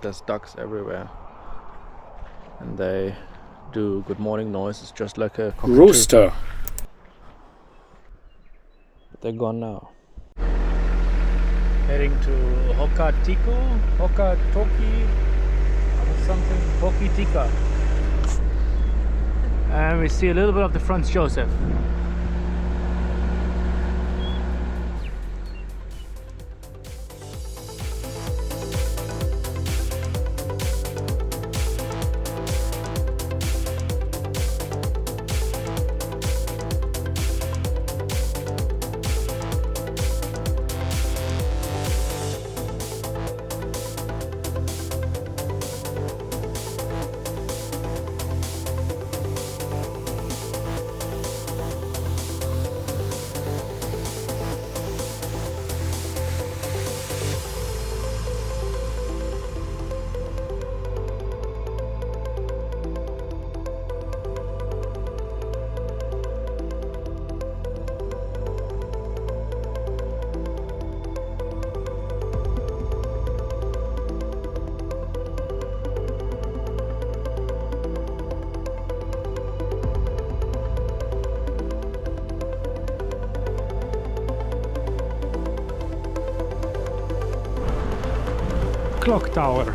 There's ducks everywhere, and they do good morning noises just like a cockatoo. Rooster. But they're gone now. Heading to Hokitika, something, Hokitika. And we see a little bit of the Franz Josef. Clock tower.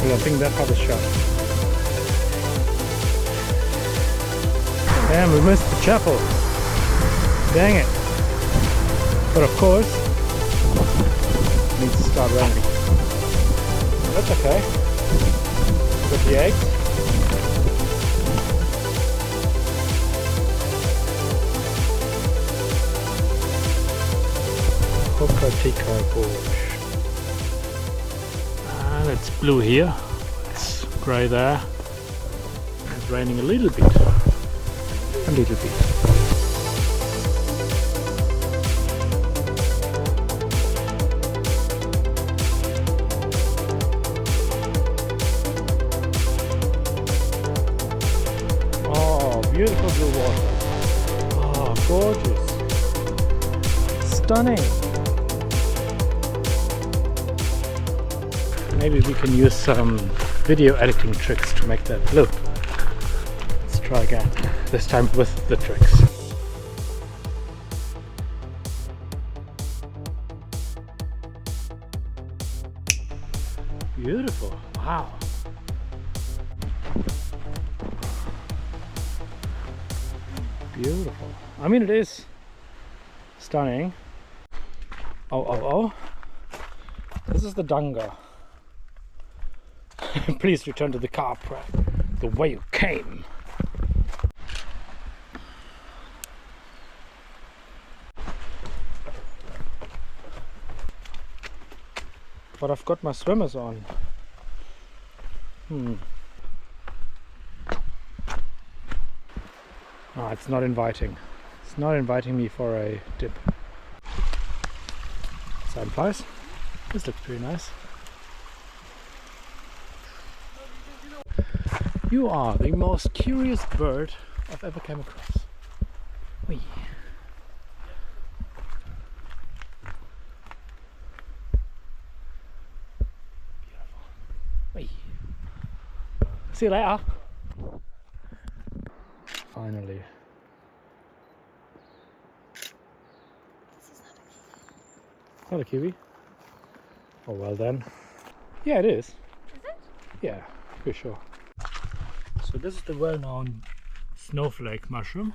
I think that had a shot. Damn, we missed the chapel. Dang it. But of course, it needs to start raining. That's okay. Got the eggs. Hokitika Gorge. It's blue here, it's grey there, it's raining a little bit, Oh, beautiful blue water. Oh, gorgeous. Stunning. Maybe we can use some video editing tricks to make that blue. Let's try again, this time with the tricks. Beautiful, wow. Beautiful. I mean, it is stunning. Oh. This is the Dinghy. Please return to the car the way you came. But I've got my swimmers on. Oh, it's not inviting. It's not inviting me for a dip. Sandflies. This looks pretty nice. You are the most curious bird I've ever come across. Whee. Beautiful. Whee. See you later. Finally. It's not a kiwi. Oh, well then. Yeah, it is. Is it? Yeah, for sure. So this is the well-known snowflake mushroom.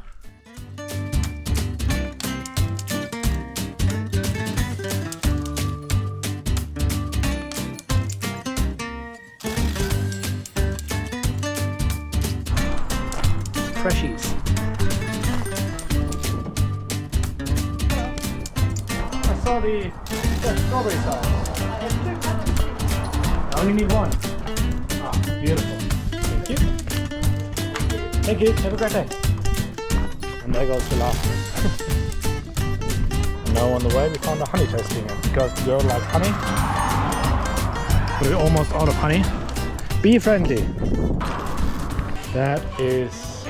Freshies. saw the strawberry size. I only need one. Ah, beautiful. Thank you. Thank you. Have a great day. And there goes the last one. And now on the way we found a honey tasting it because the girl likes honey. But we're almost out of honey. Bee friendly. That is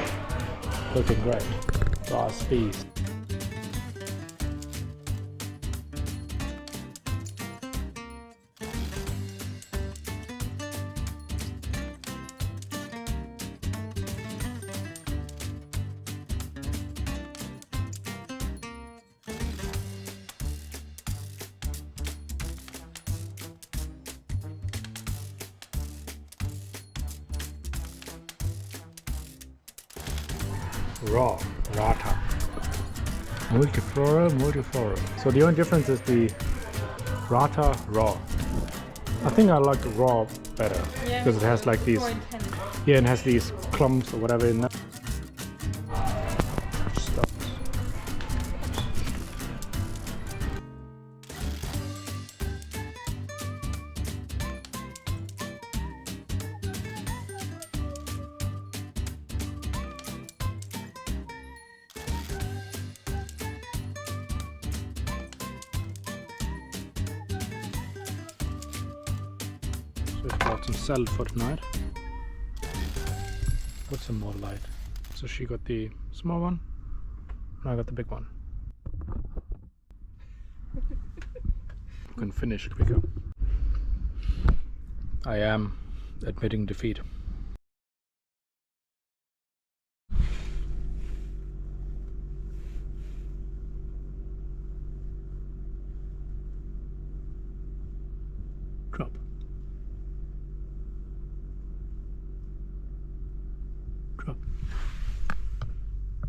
looking great for us bees. Raw, rata. Multifloral. So the only difference is the rata raw. I think I like the raw better because it has like these, yeah, it has these clumps or whatever in there. Just bought some salad for tonight. Put some more light. So she got the small one, and I got the big one. We can finish it quicker. I am admitting defeat. Drop. Drop.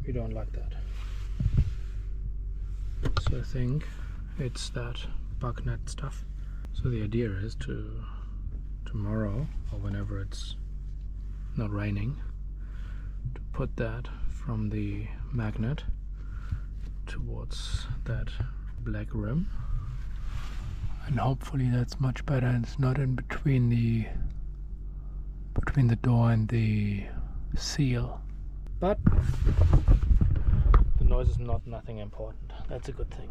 We don't like that. So I think it's that bug net stuff. So the idea is to tomorrow or whenever it's not raining to put that from the magnet towards that black rim. And hopefully that's much better and it's not in between the door and the seal. But the noise is not nothing important. That's a good thing.